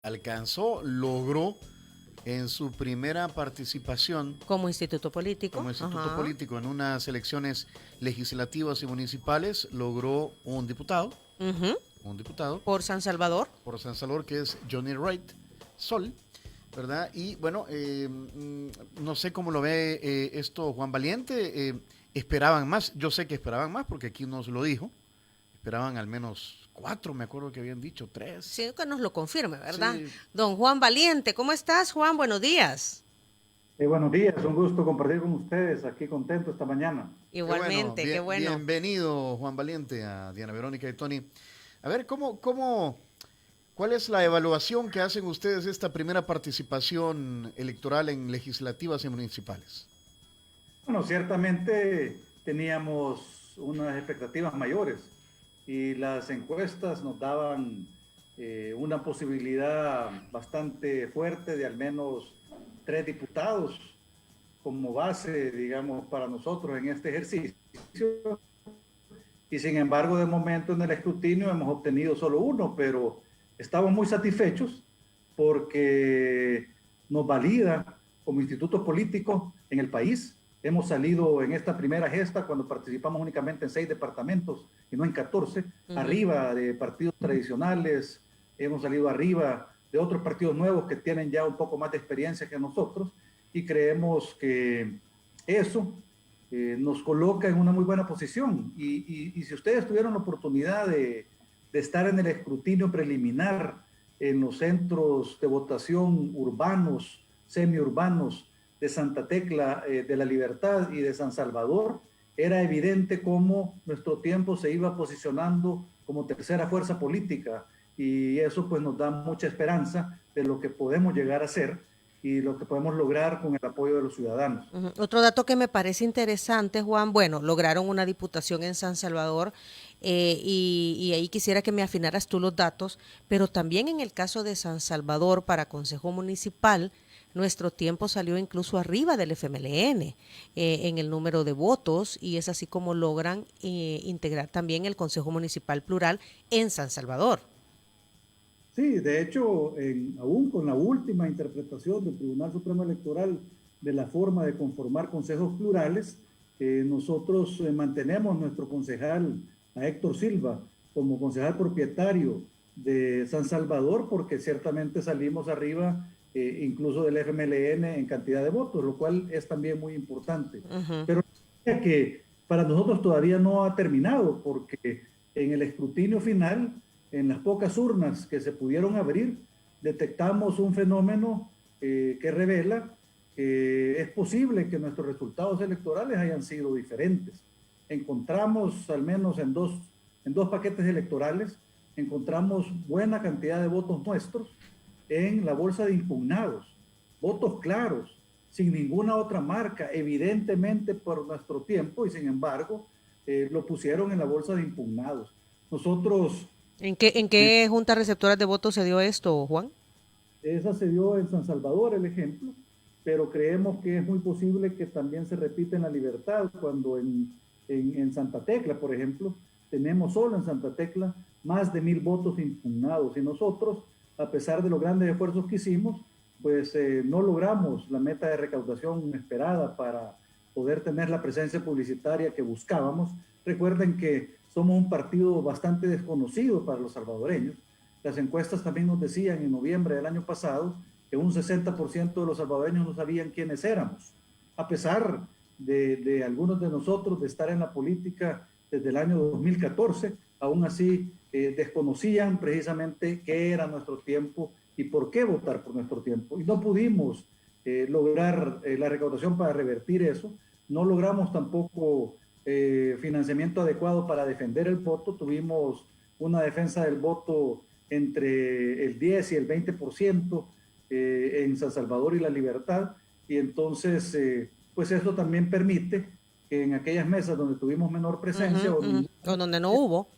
alcanzó, logró en su primera participación Como instituto político. como instituto Ajá. político en unas elecciones legislativas y municipales, logró Ujú. un diputado Por San Salvador. por San Salvador, que es Johnny Wright Sol, ¿verdad? Y bueno, no sé cómo lo ve esto Juan Valiente. Esperaban más, yo sé que esperaban más porque aquí nos lo dijo. Esperaban al menos cuatro, me acuerdo que habían dicho tres. Sí, que nos lo confirme, ¿verdad? Sí, Don Juan Valiente, ¿cómo estás, Juan? Buenos días. Buenos días, un gusto compartir con ustedes, aquí contento esta mañana. qué bueno, Igualmente, qué bueno. bienvenido Juan Valiente, a Diana Verónica y Tony. A ver, ¿cuál es la evaluación que hacen ustedes de esta primera participación electoral en legislativas y municipales? Bueno, ciertamente teníamos unas expectativas mayores y las encuestas nos daban una posibilidad bastante fuerte de al menos 3 diputados como base, digamos, para nosotros en este ejercicio. Y sin embargo, de momento en el escrutinio hemos obtenido solo uno, pero estamos muy satisfechos porque nos valida como instituto político en el país. Hemos salido en esta primera gesta, cuando participamos únicamente en 6 departamentos y no en 14, Ujú. arriba de partidos tradicionales, hemos salido arriba de otros partidos nuevos que tienen ya un poco más de experiencia que nosotros, y creemos que eso nos coloca en una muy buena posición. Y si ustedes tuvieron la oportunidad de estar en el escrutinio preliminar en los centros de votación urbanos, semiurbanos de Santa Tecla, de la Libertad y de San Salvador, era evidente cómo nuestro tiempo se iba posicionando como tercera fuerza política, y eso pues nos da mucha esperanza de lo que podemos llegar a ser y lo que podemos lograr con el apoyo de los ciudadanos. Ujú. Otro dato que me parece interesante, Juan, bueno, lograron una diputación en San Salvador y ahí quisiera que me afinaras tú los datos, pero también en el caso de San Salvador para Consejo Municipal, nuestro tiempo salió incluso arriba del FMLN en el número de votos y es así como logran integrar también el Consejo Municipal Plural en San Salvador. Sí, de hecho, aún con la última interpretación del Tribunal Supremo Electoral de la forma de conformar consejos plurales, nosotros mantenemos nuestro concejal, a Héctor Silva, como concejal propietario de San Salvador, porque ciertamente salimos arriba incluso del FMLN en cantidad de votos, lo cual es también muy importante. Ujú. Pero que para nosotros todavía no ha terminado, porque en el escrutinio final, en las pocas urnas que se pudieron abrir, detectamos un fenómeno que revela que es posible que nuestros resultados electorales hayan sido diferentes. Encontramos, al menos en dos paquetes electorales, encontramos buena cantidad de votos nuestros en la bolsa de impugnados, votos claros, sin ninguna otra marca, evidentemente por nuestro tiempo, y sin embargo lo pusieron en la bolsa de impugnados. Nosotros En qué juntas receptoras de votos se dio esto, Juan? Esa se dio en San Salvador, el ejemplo, pero creemos que es muy posible que también se repita en La Libertad, cuando en Santa Tecla, por ejemplo, tenemos solo en Santa Tecla más de 1,000 votos impugnados, y nosotros, a pesar de los grandes esfuerzos que hicimos, pues no logramos la meta de recaudación esperada para poder tener la presencia publicitaria que buscábamos. Recuerden que somos un partido bastante desconocido para los salvadoreños. Las encuestas también nos decían en noviembre del año pasado que un 60% de los salvadoreños no sabían quiénes éramos, a pesar de algunos de nosotros de estar en la política desde el año 2014, aún así desconocían precisamente qué era nuestro tiempo y por qué votar por nuestro tiempo. Y no pudimos lograr la recaudación para revertir eso, no logramos tampoco financiamiento adecuado para defender el voto, tuvimos una defensa del voto entre el 10 y el 20% en San Salvador y La Libertad, y entonces pues eso también permite que en aquellas mesas donde tuvimos menor Ujú, presencia ujú. O donde no hubo.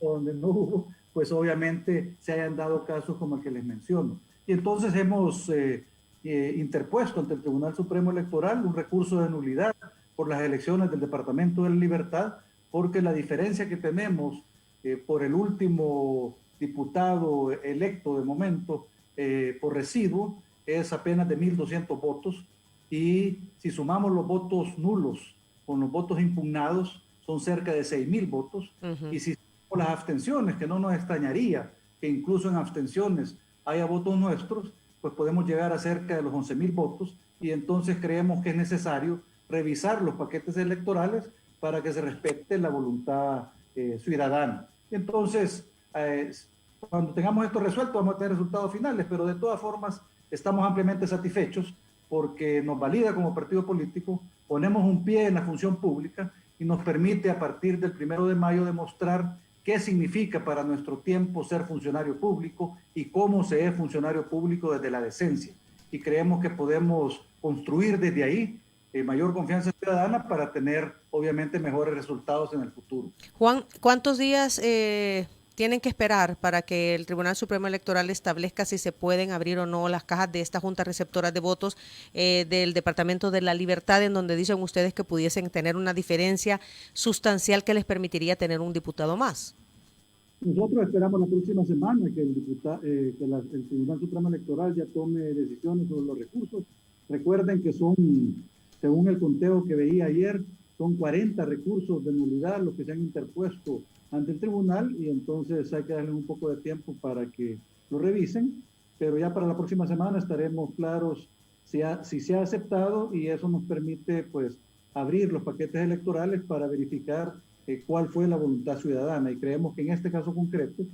o donde no hubo, pues obviamente se hayan dado casos como el que les menciono. Y entonces hemos interpuesto ante el Tribunal Supremo Electoral un recurso de nulidad por las elecciones del Departamento de la Libertad, porque la diferencia que tenemos por el último diputado electo de momento por residuo es apenas de 1.200 votos, y si sumamos los votos nulos con los votos impugnados son cerca de 6.000 votos. Y si sumamos las abstenciones, que no nos extrañaría que incluso en abstenciones haya votos nuestros, pues podemos llegar a cerca de los 11.000 votos, y entonces creemos que es necesario revisar los paquetes electorales para que se respete la voluntad ciudadana. Entonces, cuando tengamos esto resuelto vamos a tener resultados finales, pero de todas formas estamos ampliamente satisfechos porque nos valida como partido político, ponemos un pie en la función pública y nos permite a partir del 1 de mayo demostrar qué significa para nuestro tiempo ser funcionario público y cómo se es funcionario público desde la decencia. Y creemos que podemos construir desde ahí mayor confianza ciudadana para tener, obviamente, mejores resultados en el futuro. Juan, ¿cuántos días tienen que esperar para que el Tribunal Supremo Electoral establezca si se pueden abrir o no las cajas de esta Junta Receptora de Votos del Departamento de la Libertad, en donde dicen ustedes que pudiesen tener una diferencia sustancial que les permitiría tener un diputado más? Nosotros esperamos la próxima semana que el Tribunal Supremo Electoral ya tome decisiones sobre los recursos. Recuerden que son, según el conteo que veía ayer, son 40 recursos de nulidad los que se han interpuesto ante el tribunal, y entonces hay que darle un poco de tiempo para que lo revisen, pero ya para la próxima semana estaremos claros si se ha aceptado, y eso nos permite pues abrir los paquetes electorales para verificar cuál fue la voluntad ciudadana, y creemos que en este caso concreto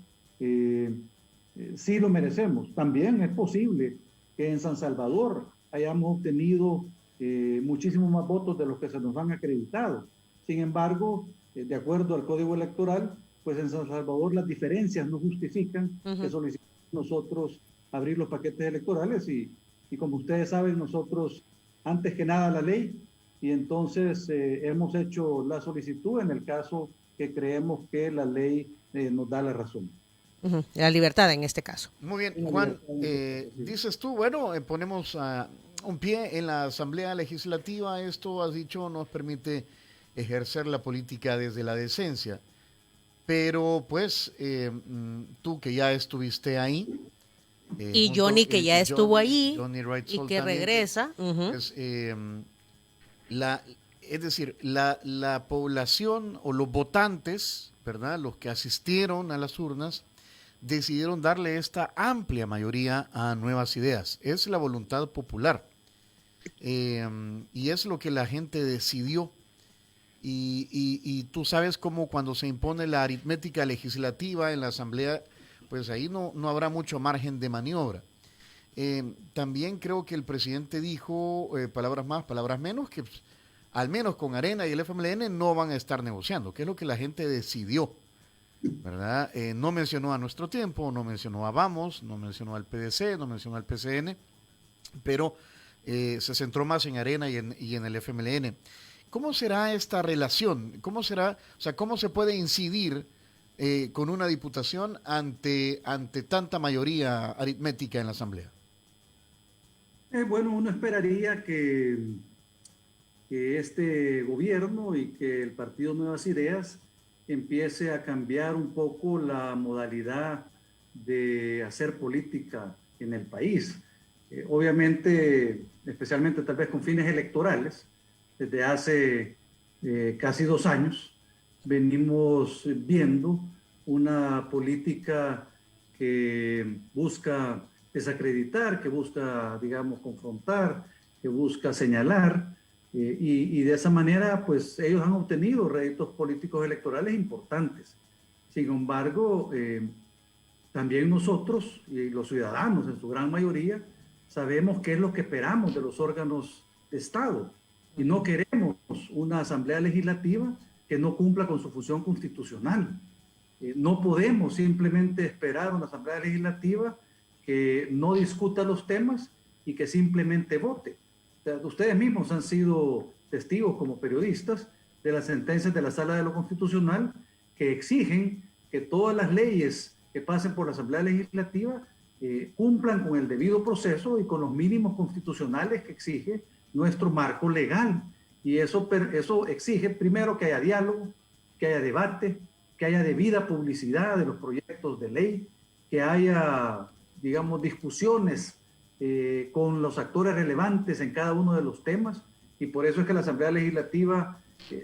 sí lo merecemos. También es posible que en San Salvador hayamos obtenido muchísimos más votos de los que se nos han acreditado. Sin embargo, de acuerdo al Código Electoral, pues en San Salvador las diferencias no justifican que solicitemos nosotros abrir los paquetes electorales, y como ustedes saben, nosotros antes que nada la ley, y entonces hemos hecho la solicitud en el caso que creemos que la ley nos da la razón. La libertad en este caso. Muy bien, Juan, dices tú, bueno, ponemos un pie en la Asamblea Legislativa, esto has dicho nos permite ejercer la política desde la decencia, pero pues tú que ya estuviste ahí, y Johnny que ya estuvo ahí y que también, regresa, pues, es decir, la población o los votantes, ¿verdad?, los que asistieron a las urnas, decidieron darle esta amplia mayoría a Nuevas Ideas. Es la voluntad popular, y es lo que la gente decidió. Y tú sabes cómo cuando se impone la aritmética legislativa en la Asamblea, pues ahí no habrá mucho margen de maniobra. También creo que el presidente dijo, palabras más, palabras menos, que pues, al menos con Arena y el FMLN no van a estar negociando, que es lo que la gente decidió, ¿verdad? No mencionó a Nuestro Tiempo, no mencionó a Vamos, no mencionó al PDC, no mencionó al PCN, pero se centró más en Arena y en el FMLN. ¿Cómo será esta relación? ¿Cómo será, o sea, cómo se puede incidir con una diputación ante tanta mayoría aritmética en la Asamblea? Bueno, uno esperaría que este gobierno y que el Partido Nuevas Ideas empiece a cambiar un poco la modalidad de hacer política en el país. Obviamente, especialmente tal vez con fines electorales, desde hace casi 2 años venimos viendo una política que busca desacreditar, que busca, digamos, confrontar, que busca señalar, y de esa manera, pues ellos han obtenido réditos políticos electorales importantes. Sin embargo, también nosotros y los ciudadanos en su gran mayoría sabemos qué es lo que esperamos de los órganos de Estado, y no queremos una Asamblea Legislativa que no cumpla con su función constitucional. No podemos simplemente esperar una Asamblea Legislativa que no discuta los temas y que simplemente vote. O sea, ustedes mismos han sido testigos como periodistas de las sentencias de la Sala de lo Constitucional que exigen que todas las leyes que pasen por la Asamblea Legislativa cumplan con el debido proceso y con los mínimos constitucionales que exige nuestro marco legal. Y eso exige primero que haya diálogo, que haya debate, que haya debida publicidad de los proyectos de ley, que haya, digamos, discusiones con los actores relevantes en cada uno de los temas, y por eso es que la Asamblea Legislativa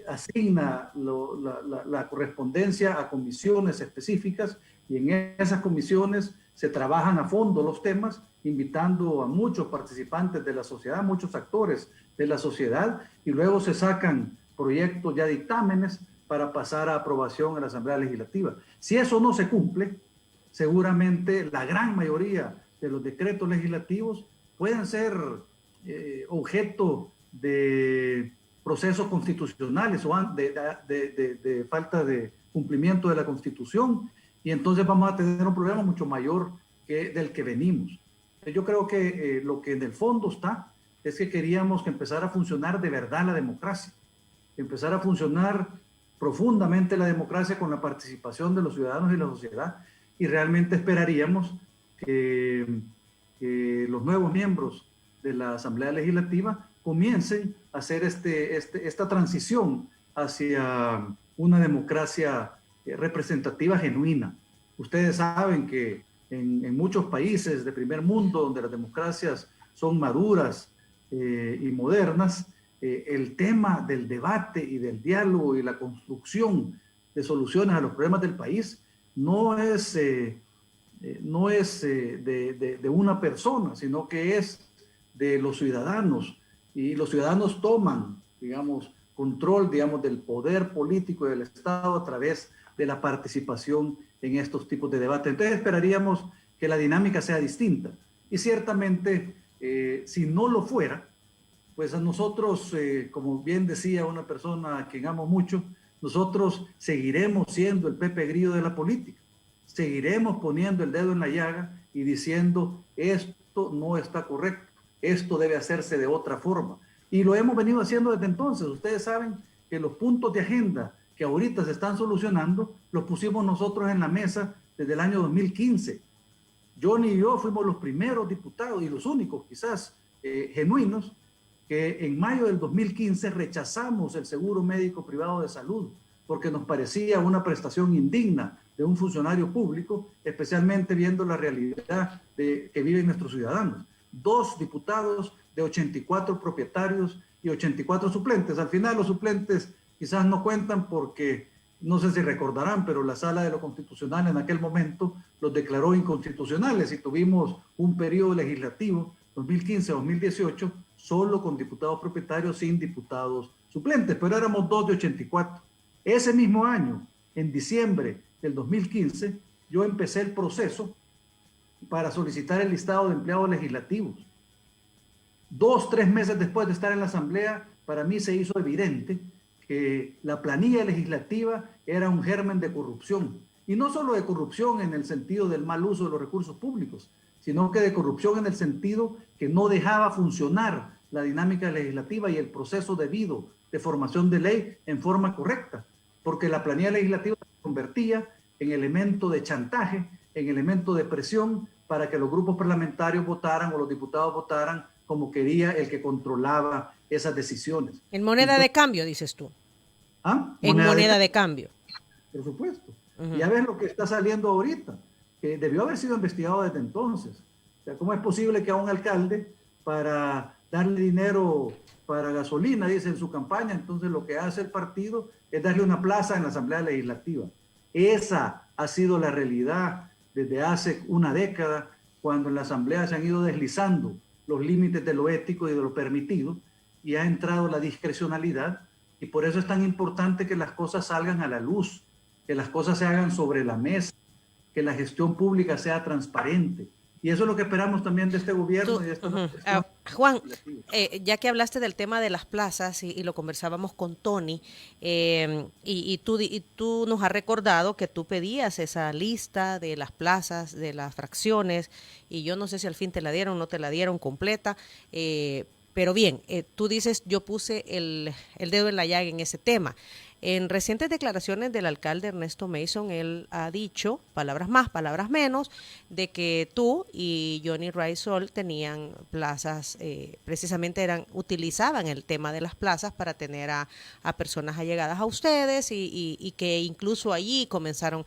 asigna la correspondencia a comisiones específicas, y en esas comisiones se trabajan a fondo los temas, invitando a muchos participantes de la sociedad, muchos actores de la sociedad, y luego se sacan proyectos, ya dictámenes, para pasar a aprobación en la Asamblea Legislativa. Si eso no se cumple, seguramente la gran mayoría de los decretos legislativos pueden ser objeto de procesos constitucionales o de falta de cumplimiento de la Constitución, y entonces vamos a tener un problema mucho mayor del que venimos. Yo creo que lo que en el fondo está es que queríamos que empezara a funcionar de verdad la democracia, que empezara a funcionar profundamente la democracia con la participación de los ciudadanos y la sociedad, y realmente esperaríamos que los nuevos miembros de la Asamblea Legislativa comiencen a hacer esta transición hacia una democracia representativa genuina. Ustedes saben que en muchos países de primer mundo, donde las democracias son maduras y modernas, el tema del debate y del diálogo y la construcción de soluciones a los problemas del país no es de una persona, sino que es de los ciudadanos, y los ciudadanos toman, digamos, control, digamos, del poder político y del Estado a través de la participación en estos tipos de debate. Entonces esperaríamos que la dinámica sea distinta, y ciertamente si no lo fuera, pues a nosotros, como bien decía una persona a quien amo mucho, nosotros seguiremos siendo el Pepe Grillo de la política, seguiremos poniendo el dedo en la llaga y diciendo esto no está correcto, esto debe hacerse de otra forma, y lo hemos venido haciendo desde entonces. Ustedes saben que los puntos de agenda que ahorita se están solucionando los pusimos nosotros en la mesa desde el año 2015. Johnny y yo fuimos los primeros diputados y los únicos quizás genuinos que en mayo del 2015 rechazamos el seguro médico privado de salud porque nos parecía una prestación indigna de un funcionario público, especialmente viendo la realidad que viven nuestros ciudadanos. 2 diputados de 84 propietarios y 84 suplentes. Al final los suplentes quizás no cuentan porque, no sé si recordarán, pero la Sala de lo Constitucional en aquel momento los declaró inconstitucionales, y tuvimos un periodo legislativo 2015-2018 solo con diputados propietarios, sin diputados suplentes, pero éramos 2 de 84. Ese mismo año, en diciembre del 2015, yo empecé el proceso para solicitar el listado de empleados legislativos. 2-3 meses después de estar en la Asamblea, para mí se hizo evidente que la planilla legislativa era un germen de corrupción, y no solo de corrupción en el sentido del mal uso de los recursos públicos, sino que de corrupción en el sentido que no dejaba funcionar la dinámica legislativa y el proceso debido de formación de ley en forma correcta, porque la planilla legislativa se convertía en elemento de chantaje, en elemento de presión para que los grupos parlamentarios votaran o los diputados votaran como quería el que controlaba esas decisiones. En moneda de cambio, dices tú. ¿Ah? En moneda de cambio. Por supuesto. Ya ves lo que está saliendo ahorita, que debió haber sido investigado desde entonces. O sea, ¿cómo es posible que a un alcalde, para darle dinero para gasolina, dice en su campaña, entonces lo que hace el partido es darle una plaza en la Asamblea Legislativa? Esa ha sido la realidad desde hace una década, cuando en la Asamblea se han ido deslizando los límites de lo ético y de lo permitido, y ha entrado la discrecionalidad, y por eso es tan importante que las cosas salgan a la luz, que las cosas se hagan sobre la mesa, que la gestión pública sea transparente. Y eso es lo que esperamos también de este gobierno. Y de esta Juan, ya que hablaste del tema de las plazas y lo conversábamos con Tony, y tú nos has recordado que tú pedías esa lista de las plazas, de las fracciones, y yo no sé si al fin te la dieron o no te la dieron completa, pero bien, tú dices, yo puse el dedo en la llaga en ese tema. En recientes declaraciones del alcalde Ernesto Mason, él ha dicho, palabras más, palabras menos, de que tú y Johnny Ray Sol tenían plazas, precisamente utilizaban el tema de las plazas para tener a personas allegadas a ustedes y que incluso allí comenzaron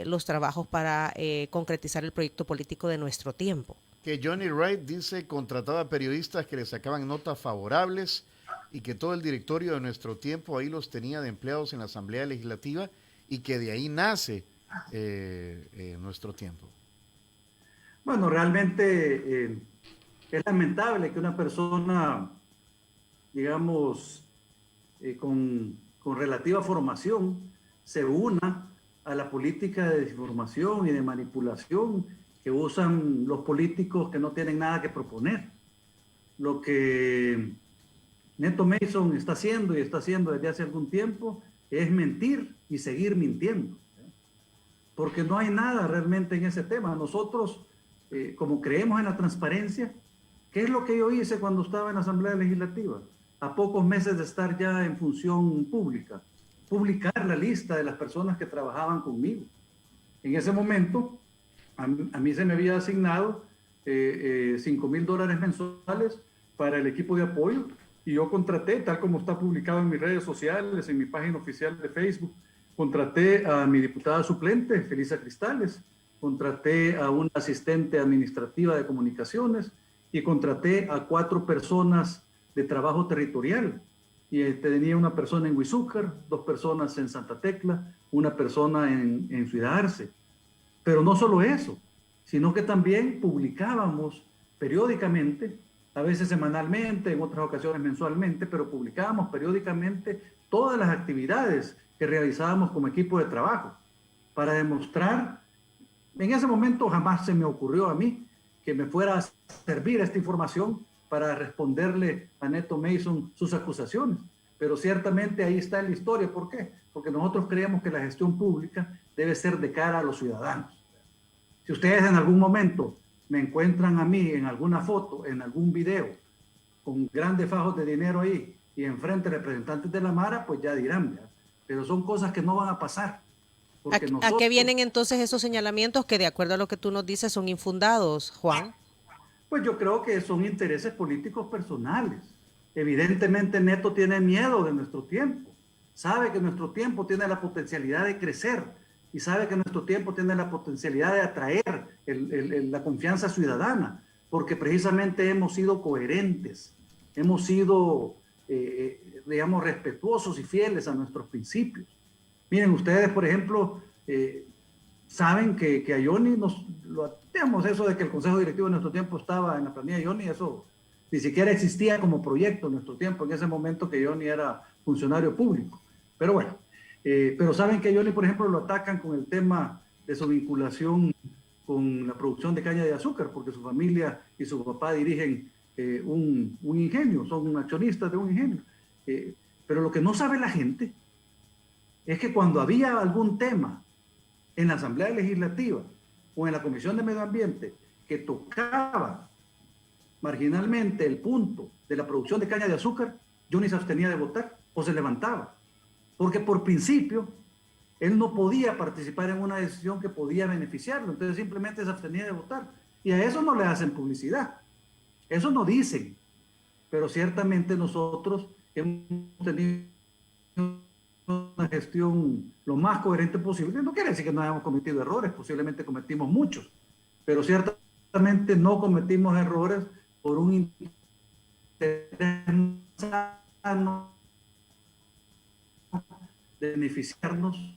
los trabajos para concretizar el proyecto político de Nuestro Tiempo. Que Johnny Wright dice contrataba periodistas que le sacaban notas favorables y que todo el directorio de Nuestro Tiempo ahí los tenía de empleados en la Asamblea Legislativa y que de ahí nace Nuestro Tiempo. Bueno, realmente es lamentable que una persona, digamos, con relativa formación se una a la política de desinformación y de manipulación que usan los políticos que no tienen nada que proponer. Lo que Neto Mason está haciendo y está haciendo desde hace algún tiempo es mentir y seguir mintiendo, porque no hay nada realmente en ese tema. Nosotros, como creemos en la transparencia, ¿qué es lo que yo hice cuando estaba en la Asamblea Legislativa? A pocos meses de estar ya en función pública, publicar la lista de las personas que trabajaban conmigo. En ese momento, a mí se me había asignado $5,000 mensuales para el equipo de apoyo, y yo contraté, tal como está publicado en mis redes sociales, en mi página oficial de Facebook, contraté a mi diputada suplente, Felisa Cristales, contraté a una asistente administrativa de comunicaciones y contraté a 4 personas de trabajo territorial. Y tenía una persona en Huizúcar, 2 personas en Santa Tecla, una persona en Ciudad Arce. Pero no solo eso, sino que también publicábamos periódicamente, a veces semanalmente, en otras ocasiones mensualmente, pero publicábamos periódicamente todas las actividades que realizábamos como equipo de trabajo para demostrar. En ese momento jamás se me ocurrió a mí que me fuera a servir esta información para responderle a Neto Mason sus acusaciones, pero ciertamente ahí está en la historia. ¿Por qué? Porque nosotros creemos que la gestión pública debe ser de cara a los ciudadanos. Si ustedes en algún momento me encuentran a mí en alguna foto, en algún video, con grandes fajos de dinero ahí y enfrente representantes de la Mara, pues ya dirán, ¿verdad? Pero son cosas que no van a pasar. ¿A qué vienen entonces esos señalamientos que, de acuerdo a lo que tú nos dices, son infundados, Juan? Pues yo creo que son intereses políticos personales. Evidentemente Neto tiene miedo de Nuestro Tiempo, sabe que Nuestro Tiempo tiene la potencialidad de crecer y sabe que Nuestro Tiempo tiene la potencialidad de atraer la confianza ciudadana, porque precisamente hemos sido coherentes, hemos sido, digamos, respetuosos y fieles a nuestros principios. Miren, ustedes, por ejemplo, saben que a Johnny digamos, eso de que el Consejo Directivo de Nuestro Tiempo estaba en la planilla de Johnny, eso ni siquiera existía como proyecto en Nuestro Tiempo en ese momento que Johnny era funcionario público. Pero bueno, pero saben que a Johnny, por ejemplo, lo atacan con el tema de su vinculación con la producción de caña de azúcar, porque su familia y su papá dirigen un ingenio, son accionistas de un ingenio. Pero lo que no sabe la gente es que cuando había algún tema en la Asamblea Legislativa o en la Comisión de Medio Ambiente que tocaba marginalmente el punto de la producción de caña de azúcar, Johnny se abstenía de votar o se levantaba, porque por principio él no podía participar en una decisión que podía beneficiarlo, entonces simplemente se abstenía de votar. Y a eso no le hacen publicidad, eso no dicen, pero ciertamente nosotros hemos tenido una gestión lo más coherente posible. No quiere decir que no hayamos cometido errores, posiblemente cometimos muchos, pero ciertamente no cometimos errores por un interés sano de beneficiarnos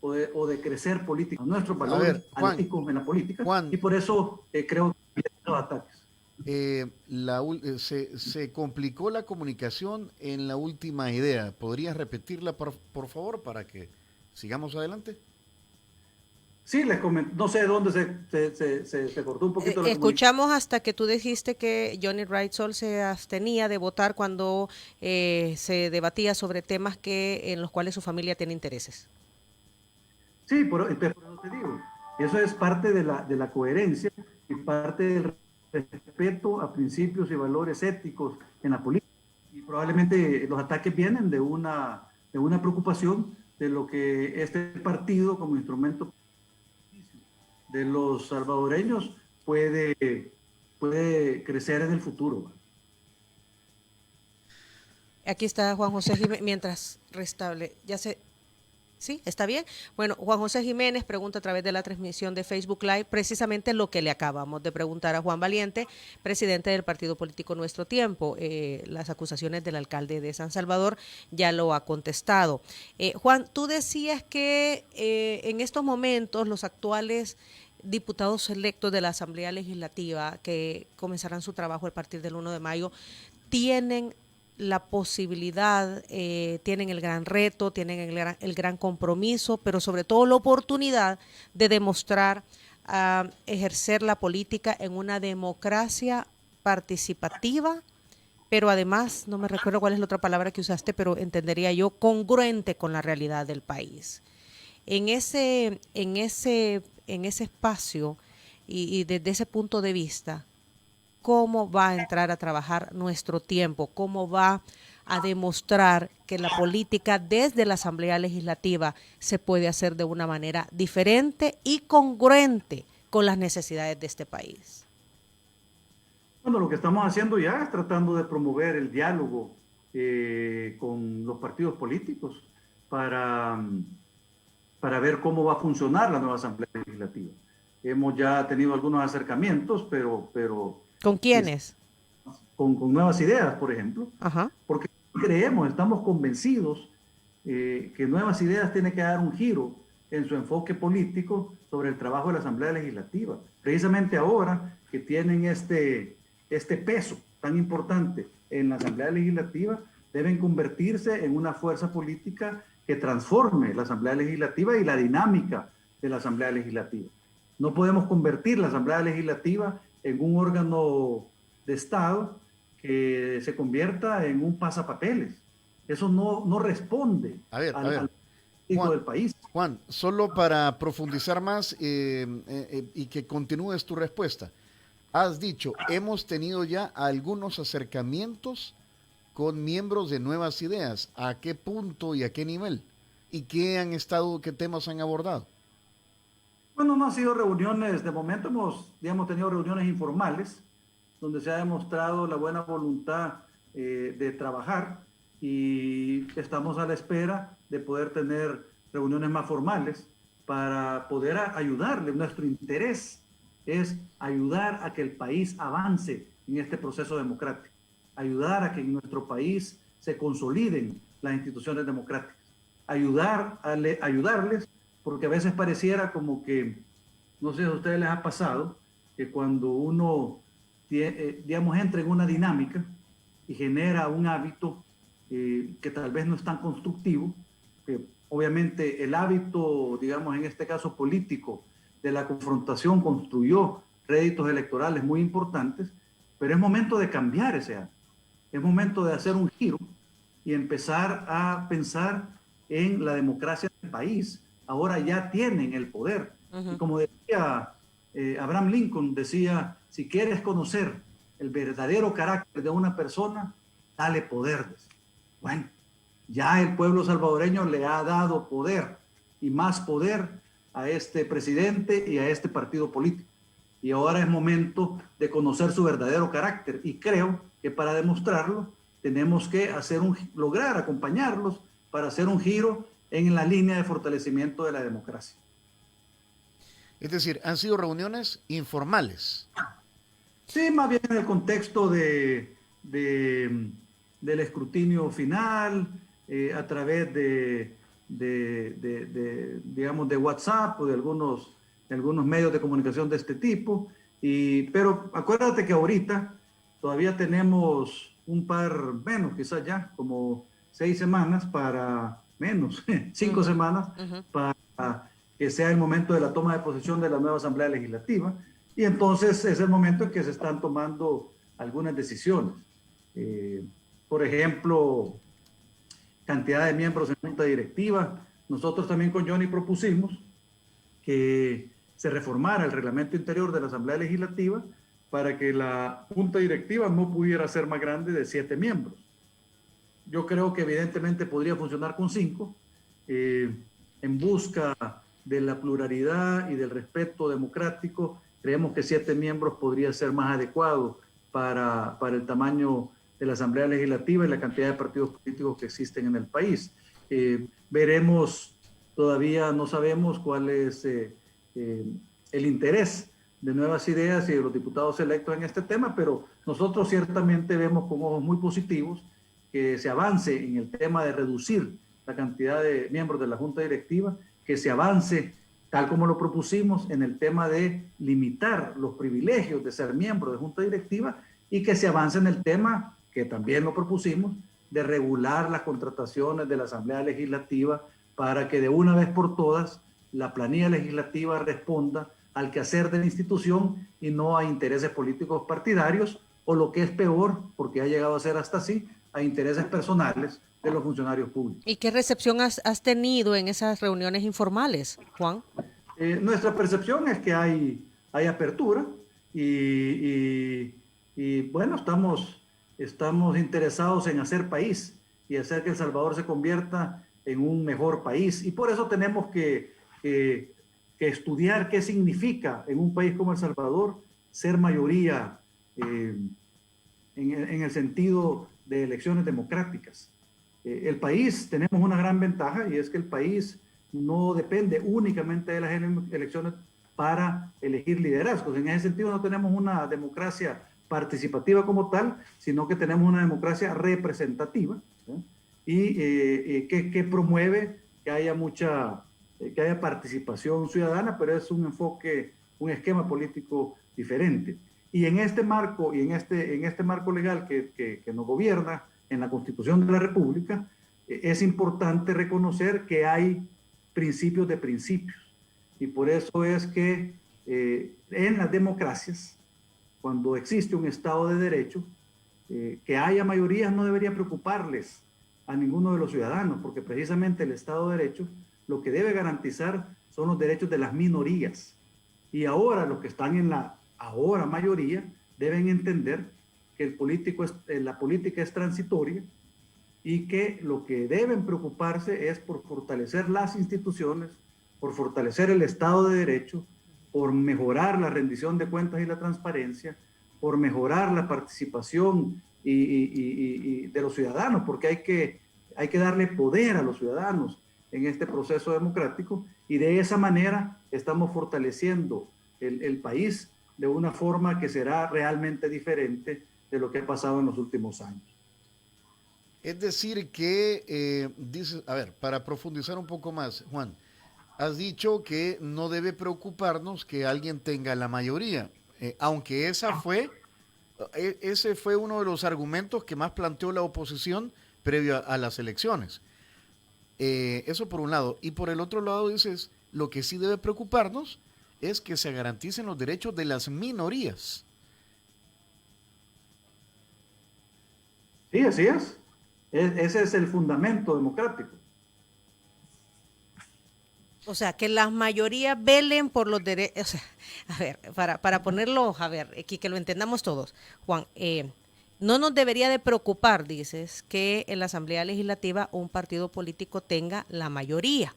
o de crecer políticos, nuestros valores políticos en la política, Juan, y por eso creo que los ataques. Se complicó la comunicación en la última idea. ¿Podrías repetirla, por favor, para que sigamos adelante? Sí, les comento, no sé dónde se cortó un poquito la escuchamos hasta que tú dijiste que Johnny Wright Sol se abstenía de votar cuando se debatía sobre temas en los cuales su familia tiene intereses. Sí, por eso te digo, eso es parte de la coherencia y parte del respeto a principios y valores éticos en la política. Y probablemente los ataques vienen de una de una preocupación de lo que este partido como instrumento de los salvadoreños puede crecer en el futuro. Aquí está Juan José Jiménez, mientras restable, ya se... ¿Sí? ¿Está bien? Bueno, Juan José Jiménez pregunta a través de la transmisión de Facebook Live precisamente lo que le acabamos de preguntar a Juan Valiente, presidente del partido político Nuestro Tiempo. Las acusaciones del alcalde de San Salvador ya lo ha contestado. Juan, tú decías que en estos momentos los actuales diputados electos de la Asamblea Legislativa, que comenzarán su trabajo a partir del 1 de mayo, tienen la posibilidad, tienen el gran reto, tienen el gran compromiso, pero sobre todo la oportunidad de demostrar ejercer la política en una democracia participativa, pero además, no me recuerdo cuál es la otra palabra que usaste, pero entendería yo, congruente con la realidad del país. En ese espacio y desde ese punto de vista, ¿cómo va a entrar a trabajar Nuestro Tiempo? ¿Cómo va a demostrar que la política desde la Asamblea Legislativa se puede hacer de una manera diferente y congruente con las necesidades de este país? Bueno, lo que estamos haciendo ya es tratando de promover el diálogo con los partidos políticos para ver cómo va a funcionar la nueva Asamblea Legislativa. Hemos ya tenido algunos acercamientos, pero ¿Con quiénes? Con nuevas ideas, por ejemplo. Ajá. Porque estamos convencidos que Nuevas Ideas tiene que dar un giro en su enfoque político sobre el trabajo de la Asamblea Legislativa. Precisamente ahora que tienen este peso tan importante en la Asamblea Legislativa, deben convertirse en una fuerza política que transforme la Asamblea Legislativa y la dinámica de la Asamblea Legislativa. No podemos convertir la Asamblea Legislativa en un órgano de Estado que se convierta en un pasapapeles. Eso no responde al político del país. Juan, solo para profundizar más y que continúes tu respuesta. Has dicho, hemos tenido ya algunos acercamientos con miembros de Nuevas Ideas. ¿A qué punto y a qué nivel? ¿Y qué temas han abordado? Bueno, no han sido reuniones, de momento hemos tenido reuniones informales, donde se ha demostrado la buena voluntad de trabajar y estamos a la espera de poder tener reuniones más formales para poder ayudarle. Nuestro interés es ayudar a que el país avance en este proceso democrático, ayudar a que en nuestro país se consoliden las instituciones democráticas, ayudarles, porque a veces pareciera como que, no sé si a ustedes les ha pasado, que cuando uno, digamos, entra en una dinámica y genera un hábito que tal vez no es tan constructivo, que obviamente el hábito, digamos, en este caso político, de la confrontación construyó réditos electorales muy importantes, pero es momento de cambiar ese hábito. Es momento de hacer un giro y empezar a pensar en la democracia del país. Ahora ya tienen el poder. Y como decía Abraham Lincoln, decía, si quieres conocer el verdadero carácter de una persona, dale poder. Bueno, ya el pueblo salvadoreño le ha dado poder y más poder a este presidente y a este partido político. Y ahora es momento de conocer su verdadero carácter. Y creo que para demostrarlo tenemos que lograr acompañarlos para hacer un giro en la línea de fortalecimiento de la democracia. Es decir, han sido reuniones informales. Sí, más bien en el contexto del escrutinio final, a través digamos, de WhatsApp o de algunos medios de comunicación de este tipo. Pero acuérdate que ahorita todavía tenemos menos, quizás ya, como 6 semanas menos, 5 semanas, para que sea el momento de la toma de posesión de la nueva Asamblea Legislativa. Y entonces es el momento en que se están tomando algunas decisiones. Por ejemplo, cantidad de miembros en junta directiva. Nosotros también con Johnny propusimos que se reformara el reglamento interior de la Asamblea Legislativa para que la junta directiva no pudiera ser más grande de 7 miembros. Yo creo que evidentemente podría funcionar con 5, en busca de la pluralidad y del respeto democrático. Creemos que 7 miembros podría ser más adecuado para el tamaño de la Asamblea Legislativa y la cantidad de partidos políticos que existen en el país. Veremos, todavía no sabemos cuál es el interés de Nuevas Ideas y de los diputados electos en este tema, pero nosotros ciertamente vemos con ojos muy positivos que se avance en el tema de reducir la cantidad de miembros de la Junta Directiva, que se avance, tal como lo propusimos, en el tema de limitar los privilegios de ser miembro de Junta Directiva y que se avance en el tema, que también lo propusimos, de regular las contrataciones de la Asamblea Legislativa para que de una vez por todas la planilla legislativa responda al quehacer de la institución y no a intereses políticos partidarios o lo que es peor, porque ha llegado a ser hasta así, a intereses personales de los funcionarios públicos. ¿Y qué recepción has tenido en esas reuniones informales, Juan? Nuestra percepción es que hay apertura y bueno, estamos interesados en hacer país y hacer que El Salvador se convierta en un mejor país. Y por eso tenemos que estudiar qué significa en un país como El Salvador ser mayoría en el sentido de elecciones democráticas. El país, tenemos una gran ventaja y es que el país no depende únicamente de las elecciones para elegir liderazgos. En ese sentido no tenemos una democracia participativa como tal, sino que tenemos una democracia representativa, ¿sí? Y que promueve que haya que haya participación ciudadana, pero es un enfoque, un esquema político diferente. Y en este marco, marco legal que nos gobierna, en la Constitución de la República, es importante reconocer que hay principios de principios. Y por eso es que en las democracias, cuando existe un Estado de Derecho, que haya mayorías no debería preocuparles a ninguno de los ciudadanos, porque precisamente el Estado de Derecho lo que debe garantizar son los derechos de las minorías. Y ahora los que están en la ahora mayoría deben entender que la política es transitoria y que lo que deben preocuparse es por fortalecer las instituciones, por fortalecer el Estado de Derecho, por mejorar la rendición de cuentas y la transparencia, por mejorar la participación y de los ciudadanos, porque hay que darle poder a los ciudadanos en este proceso democrático y de esa manera estamos fortaleciendo el país de una forma que será realmente diferente de lo que ha pasado en los últimos años. Es decir que, dices, a ver, para profundizar un poco más, Juan, has dicho que no debe preocuparnos que alguien tenga la mayoría, aunque ese fue uno de los argumentos que más planteó la oposición previo a las elecciones. Eso por un lado. Y por el otro lado dices, lo que sí debe preocuparnos es que se garanticen los derechos de las minorías. Sí, así es. Ese es el fundamento democrático. O sea, que las mayorías velen por los derechos. O sea, a ver, para ponerlo, a ver, aquí que lo entendamos todos, Juan, no nos debería de preocupar, dices, que en la Asamblea Legislativa un partido político tenga la mayoría,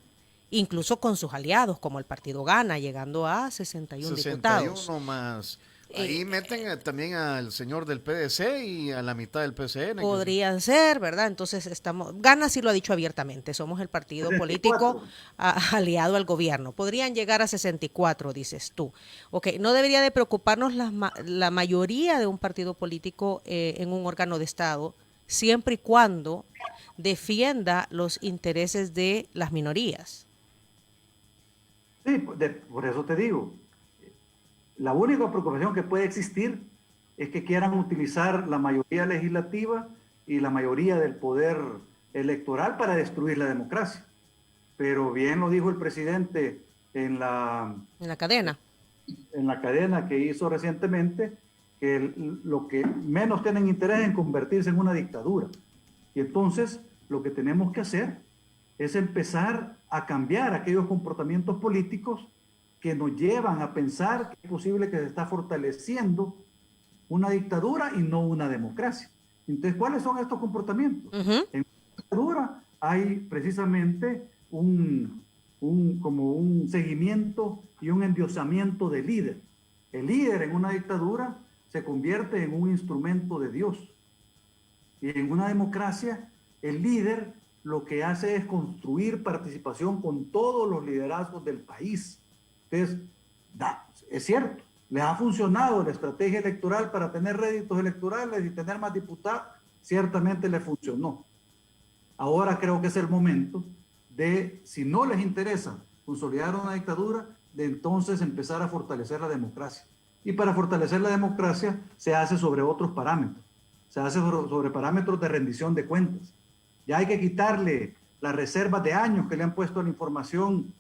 incluso con sus aliados, como el partido Gana, llegando a 61 diputados. 61 más. Ahí meten también al señor del PDC y a la mitad del PCN. Podrían ser, ¿verdad? Entonces Gana sí lo ha dicho abiertamente, somos el partido político aliado al gobierno. Podrían llegar a 64, dices tú. Ok, no debería de preocuparnos la mayoría de un partido político en un órgano de Estado, siempre y cuando defienda los intereses de las minorías. Sí, por eso te digo. La única preocupación que puede existir es que quieran utilizar la mayoría legislativa y la mayoría del poder electoral para destruir la democracia. Pero bien lo dijo el presidente en la cadena. En la cadena que hizo recientemente, que lo que menos tienen interés es en convertirse en una dictadura. Y entonces lo que tenemos que hacer es empezar a cambiar aquellos comportamientos políticos que nos llevan a pensar que es posible que se está fortaleciendo una dictadura y no una democracia. Entonces, ¿cuáles son estos comportamientos? Uh-huh. En una dictadura hay precisamente como un seguimiento y un endiosamiento del líder. El líder en una dictadura se convierte en un instrumento de Dios. Y en una democracia, el líder lo que hace es construir participación con todos los liderazgos del país. Entonces, es cierto, les ha funcionado la estrategia electoral para tener réditos electorales y tener más diputados, ciertamente les funcionó. Ahora creo que es el momento de, si no les interesa consolidar una dictadura, de entonces empezar a fortalecer la democracia. Y para fortalecer la democracia se hace sobre otros parámetros. Se hace sobre parámetros de rendición de cuentas. Ya hay que quitarle las reservas de años que le han puesto a la información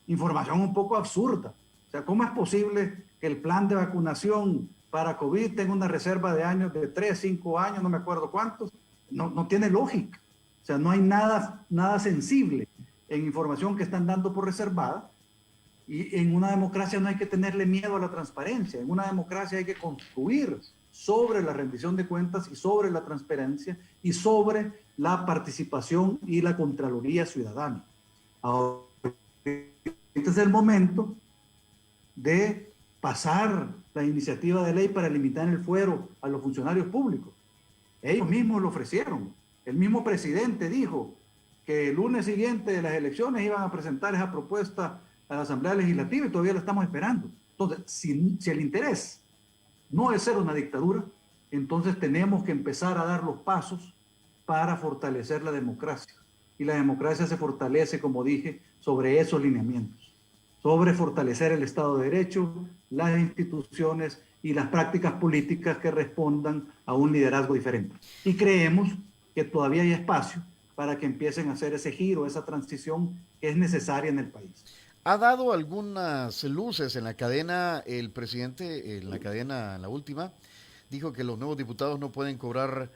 un poco absurda. O sea, ¿cómo es posible que el plan de vacunación para COVID tenga una reserva de años de 3, 5 años, no me acuerdo cuántos? No tiene lógica. O sea, no hay nada sensible en información que están dando por reservada. Y en una democracia no hay que tenerle miedo a la transparencia. En una democracia hay que construir sobre la rendición de cuentas y sobre la transparencia y sobre la participación y la Contraloría Ciudadana. Ahora, este es el momento de pasar la iniciativa de ley para limitar el fuero a los funcionarios públicos. Ellos mismos lo ofrecieron. El mismo presidente dijo que el lunes siguiente de las elecciones iban a presentar esa propuesta a la Asamblea Legislativa y todavía la estamos esperando. Entonces, si el interés no es ser una dictadura, entonces tenemos que empezar a dar los pasos para fortalecer la democracia. Y la democracia se fortalece, como dije, sobre esos lineamientos, sobre fortalecer el Estado de Derecho, las instituciones y las prácticas políticas que respondan a un liderazgo diferente. Y creemos que todavía hay espacio para que empiecen a hacer ese giro, esa transición que es necesaria en el país. Ha dado algunas luces en la cadena, el presidente, en la cadena, la última, dijo que los nuevos diputados no pueden cobrar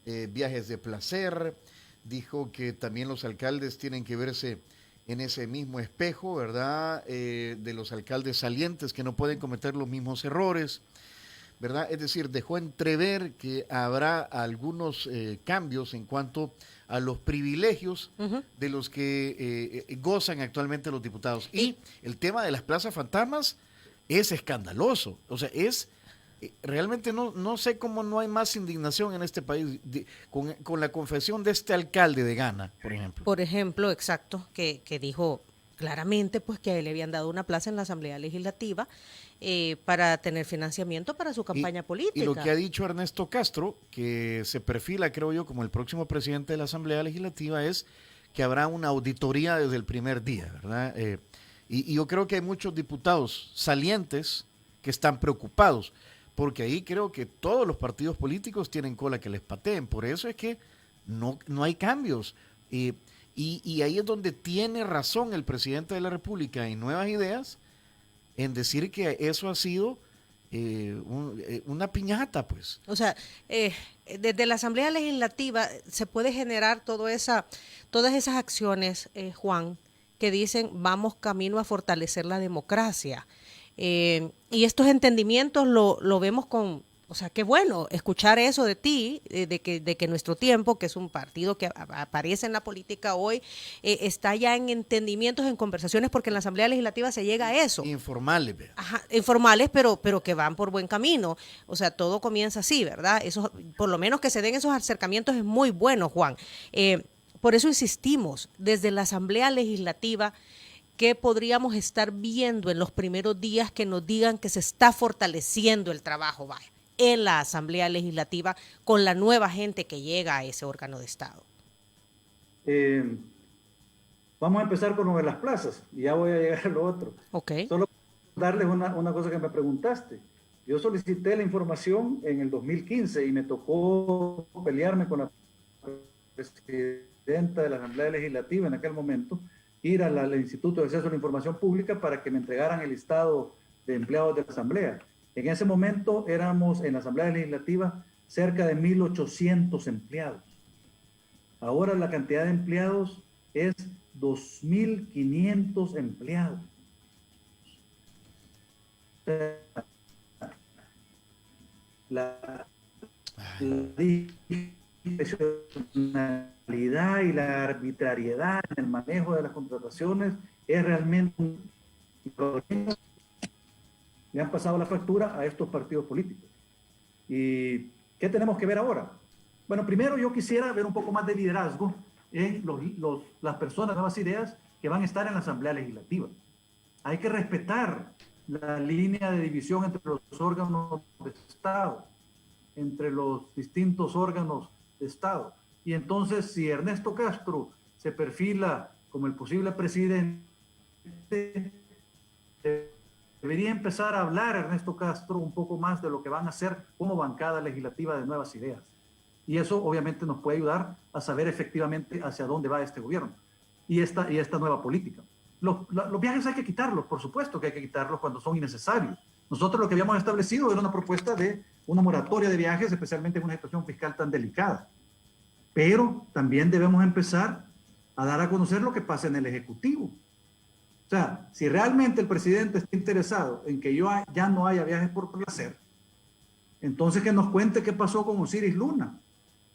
viajes de placer, dijo que también los alcaldes tienen que verse en ese mismo espejo, ¿verdad? De los alcaldes salientes que no pueden cometer los mismos errores, ¿verdad? Es decir, dejó entrever que habrá algunos cambios en cuanto a los privilegios de los que gozan actualmente los diputados. Y el tema de las plazas fantasmas es escandaloso. O sea, realmente no sé cómo no hay más indignación en este país con la confesión de este alcalde de Ghana, por ejemplo. Por ejemplo, exacto, que dijo claramente pues que a él le habían dado una plaza en la Asamblea Legislativa para tener financiamiento para su campaña política. Y lo que ha dicho Ernesto Castro, que se perfila, creo yo, como el próximo presidente de la Asamblea Legislativa, es que habrá una auditoría desde el primer día, ¿verdad? Y yo creo que hay muchos diputados salientes que están preocupados, porque ahí creo que todos los partidos políticos tienen cola que les pateen. Por eso es que no hay cambios. Y ahí es donde tiene razón el presidente de la República en Nuevas Ideas en decir que eso ha sido una piñata, pues. O sea, desde la Asamblea Legislativa se puede generar todas esas acciones, Juan, que dicen vamos camino a fortalecer la democracia. Y estos entendimientos lo vemos con, o sea, qué bueno escuchar eso de ti, de que Nuestro Tiempo, que es un partido que aparece en la política hoy, está ya en entendimientos, en conversaciones, porque en la Asamblea Legislativa se llega a eso. Informales, ¿verdad? Ajá, informales, pero que van por buen camino. O sea, todo comienza así, ¿verdad? Eso, por lo menos que se den esos acercamientos es muy bueno, Juan. Por eso insistimos, desde la Asamblea Legislativa, ¿qué podríamos estar viendo en los primeros días que nos digan que se está fortaleciendo el trabajo, vaya, en la Asamblea Legislativa con la nueva gente que llega a ese órgano de Estado? Vamos a empezar con lo de las plazas y ya voy a llegar a lo otro. Okay. Solo darles una cosa que me preguntaste. Yo solicité la información en el 2015 y me tocó pelearme con la presidenta de la Asamblea Legislativa en aquel momento, ir al Instituto de Acceso a la Información Pública para que me entregaran el listado de empleados de la Asamblea. En ese momento éramos en la Asamblea Legislativa cerca de 1,800 empleados. Ahora la cantidad de empleados es 2,500 empleados. La discrecionalidad y la arbitrariedad en el manejo de las contrataciones es realmente un problema. Le han pasado la factura a estos partidos políticos. ¿Y qué tenemos que ver ahora? Bueno, primero yo quisiera ver un poco más de liderazgo en las personas, nuevas ideas que van a estar en la Asamblea Legislativa. Hay que respetar la línea de división entre los órganos de Estado, entre los distintos órganos de Estado. Y entonces, si Ernesto Castro se perfila como el posible presidente, debería empezar a hablar Ernesto Castro un poco más de lo que van a hacer como bancada legislativa de Nuevas Ideas. Y eso obviamente nos puede ayudar a saber efectivamente hacia dónde va este gobierno y esta nueva política. Los viajes hay que quitarlos, por supuesto que hay que quitarlos cuando son innecesarios. Nosotros lo que habíamos establecido era una propuesta de una moratoria de viajes, especialmente en una situación fiscal tan delicada. Pero también debemos empezar a dar a conocer lo que pasa en el Ejecutivo. O sea, si realmente el presidente está interesado en que ya no haya viajes por placer, entonces que nos cuente qué pasó con Osiris Luna.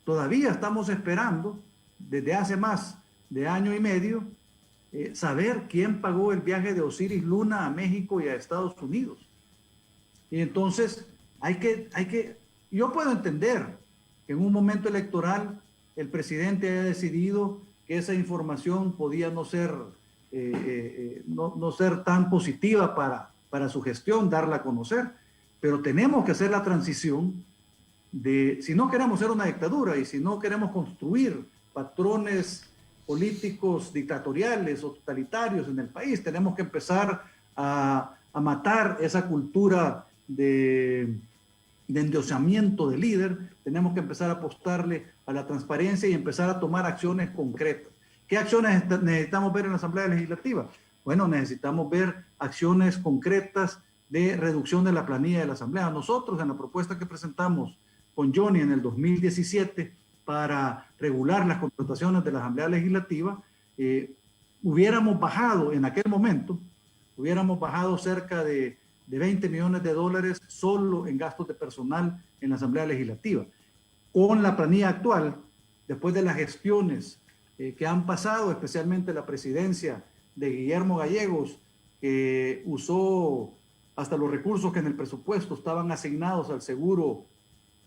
Todavía estamos esperando, desde hace más de año y medio, saber quién pagó el viaje de Osiris Luna a México y a Estados Unidos. Y entonces yo puedo entender que en un momento electoral el presidente haya decidido que esa información podía no ser tan positiva para su gestión, darla a conocer, pero tenemos que hacer la transición si no queremos ser una dictadura y si no queremos construir patrones políticos dictatoriales o totalitarios en el país, tenemos que empezar a matar esa cultura de endiosamiento del líder, tenemos que empezar a apostarle a la transparencia y empezar a tomar acciones concretas. ¿Qué acciones necesitamos ver en la Asamblea Legislativa? Bueno, necesitamos ver acciones concretas de reducción de la planilla de la Asamblea. Nosotros, en la propuesta que presentamos con Johnny en el 2017 para regular las contrataciones de la Asamblea Legislativa, hubiéramos bajado en aquel momento, cerca de 20 millones de dólares solo en gastos de personal en la Asamblea Legislativa. Con la planilla actual, después de las gestiones que han pasado, especialmente la presidencia de Guillermo Gallegos, que usó hasta los recursos que en el presupuesto estaban asignados al seguro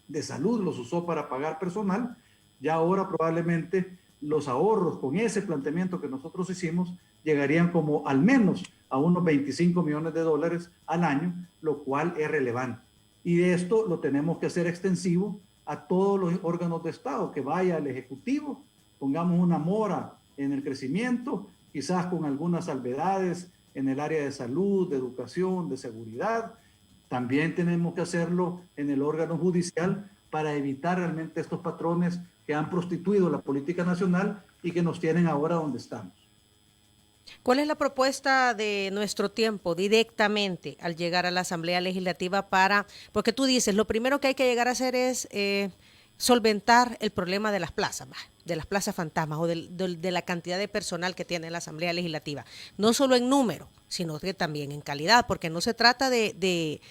de salud, los usó para pagar personal, ya ahora probablemente los ahorros con ese planteamiento que nosotros hicimos llegarían como al menos a unos 25 millones de dólares al año, lo cual es relevante. Y de esto lo tenemos que hacer extensivo a todos los órganos de Estado, que vaya al Ejecutivo, pongamos una mora en el crecimiento, quizás con algunas salvedades en el área de salud, de educación, de seguridad. También tenemos que hacerlo en el órgano judicial para evitar realmente estos patrones que han prostituido la política nacional y que nos tienen ahora donde estamos. ¿Cuál es la propuesta de Nuestro Tiempo directamente al llegar a la Asamblea Legislativa porque tú dices, lo primero que hay que llegar a hacer es solventar el problema de las plazas fantasmas o de la cantidad de personal que tiene la Asamblea Legislativa, no solo en número, sino que también en calidad, porque no se trata de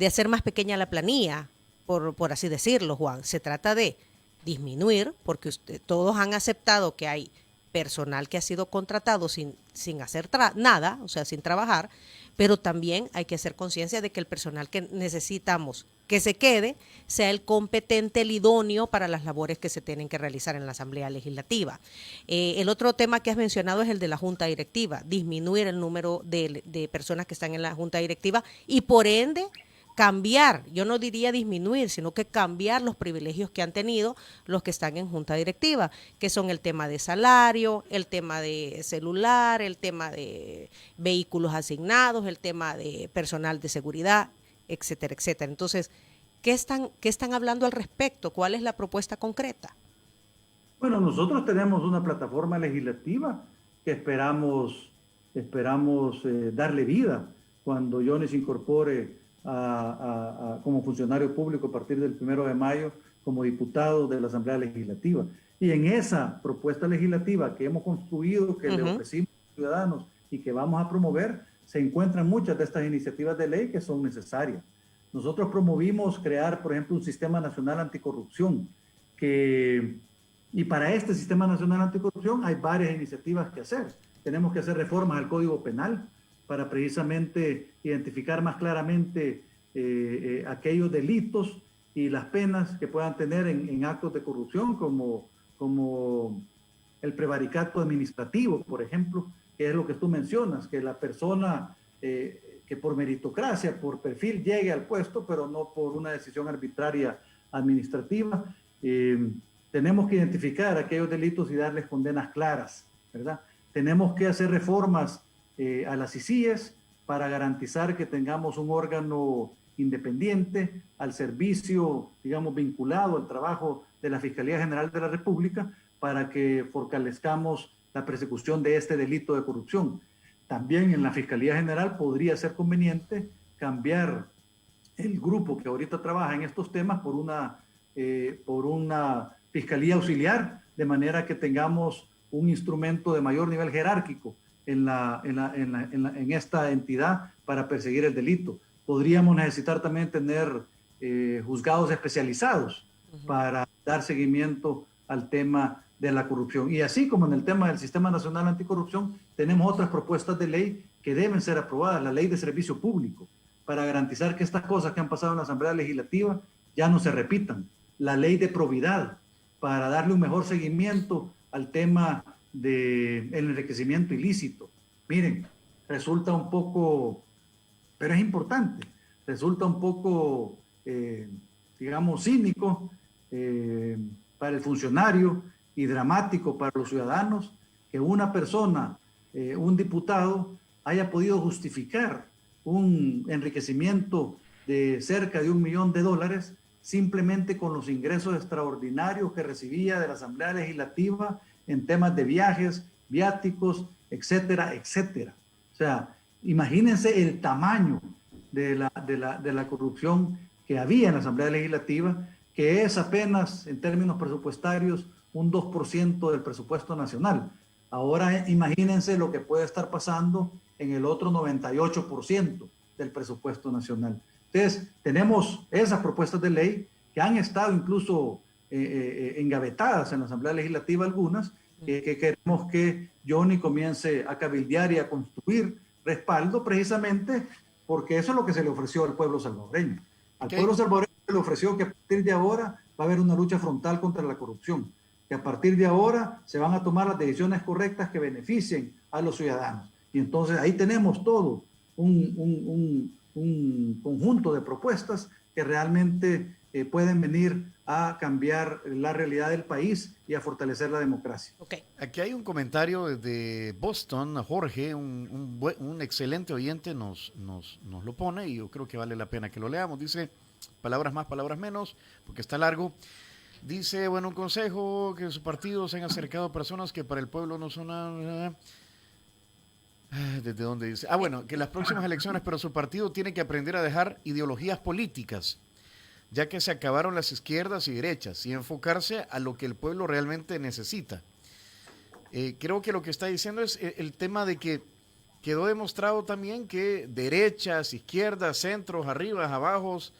hacer más pequeña la planilla, por así decirlo, Juan, se trata de disminuir, porque todos han aceptado que hay personal que ha sido contratado sin hacer nada, o sea, sin trabajar, pero también hay que hacer conciencia de que el personal que necesitamos que se quede sea el competente, el idóneo para las labores que se tienen que realizar en la Asamblea Legislativa. El otro tema que has mencionado es el de la Junta Directiva, disminuir el número de personas que están en la Junta Directiva y por ende cambiar, yo no diría disminuir, sino que cambiar los privilegios que han tenido los que están en junta directiva, que son el tema de salario, el tema de celular, el tema de vehículos asignados, el tema de personal de seguridad, etcétera, etcétera. Entonces, ¿qué están hablando al respecto? ¿Cuál es la propuesta concreta? Bueno, nosotros tenemos una plataforma legislativa que esperamos darle vida cuando Johnny se incorpore como funcionario público a partir del 1 de mayo como diputado de la Asamblea Legislativa. Y en esa propuesta legislativa que hemos construido, que le ofrecimos a los ciudadanos y que vamos a promover, se encuentran muchas de estas iniciativas de ley que son necesarias. Nosotros promovimos crear, por ejemplo, un sistema nacional anticorrupción y para este Sistema Nacional Anticorrupción hay varias iniciativas que hacer. Tenemos que hacer reformas al Código Penal para precisamente identificar más claramente aquellos delitos y las penas que puedan tener en actos de corrupción, como el prevaricato administrativo, por ejemplo, que es lo que tú mencionas, que la persona que por meritocracia, por perfil, llegue al puesto, pero no por una decisión arbitraria administrativa. Tenemos que identificar aquellos delitos y darles condenas claras, ¿verdad? Tenemos que hacer reformas a las CICIES para garantizar que tengamos un órgano independiente al servicio, digamos, vinculado al trabajo de la Fiscalía General de la República para que fortalezcamos la persecución de este delito de corrupción. También en la Fiscalía General podría ser conveniente cambiar el grupo que ahorita trabaja en estos temas por una Fiscalía Auxiliar, de manera que tengamos un instrumento de mayor nivel jerárquico en esta entidad para perseguir el delito. Podríamos necesitar también tener juzgados especializados para dar seguimiento al tema de la corrupción. Y así como en el tema del Sistema Nacional Anticorrupción, tenemos otras propuestas de ley que deben ser aprobadas. La Ley de Servicio Público, para garantizar que estas cosas que han pasado en la Asamblea Legislativa ya no se repitan. La Ley de Probidad, para darle un mejor seguimiento al tema del enriquecimiento ilícito. Miren, resulta un poco, pero es importante, resulta un poco, digamos, cínico para el funcionario y dramático para los ciudadanos que una persona, un diputado, haya podido justificar un enriquecimiento de cerca de $1 millón simplemente con los ingresos extraordinarios que recibía de la Asamblea Legislativa en temas de viajes, viáticos, etcétera, etcétera. O sea, imagínense el tamaño de la corrupción que había en la Asamblea Legislativa, que es apenas, en términos presupuestarios, un 2% del presupuesto nacional. Ahora imagínense lo que puede estar pasando en el otro 98% del presupuesto nacional. Entonces, tenemos esas propuestas de ley que han estado incluso engavetadas en la Asamblea Legislativa algunas, que queremos que Johnny comience a cabildear y a construir respaldo, precisamente porque eso es lo que se le ofreció al pueblo salvadoreño. Al pueblo salvadoreño se le ofreció que a partir de ahora va a haber una lucha frontal contra la corrupción, que a partir de ahora se van a tomar las decisiones correctas que beneficien a los ciudadanos. Y entonces ahí tenemos todo un conjunto de propuestas que realmente pueden venir a cambiar la realidad del país y a fortalecer la democracia. Okay. Aquí hay un comentario desde Boston, Jorge, un excelente oyente nos lo pone y yo creo que vale la pena que lo leamos. Dice, palabras más, palabras menos, porque está largo. Dice, bueno, un consejo, que su partido se han acercado a personas que para el pueblo no son nada. ¿Desde dónde dice? Bueno, que las próximas elecciones, pero su partido tiene que aprender a dejar ideologías políticas, ya que se acabaron las izquierdas y derechas, y enfocarse a lo que el pueblo realmente necesita. Creo que lo que está diciendo es el tema de que quedó demostrado también que derechas, izquierdas, centros, arribas, abajos,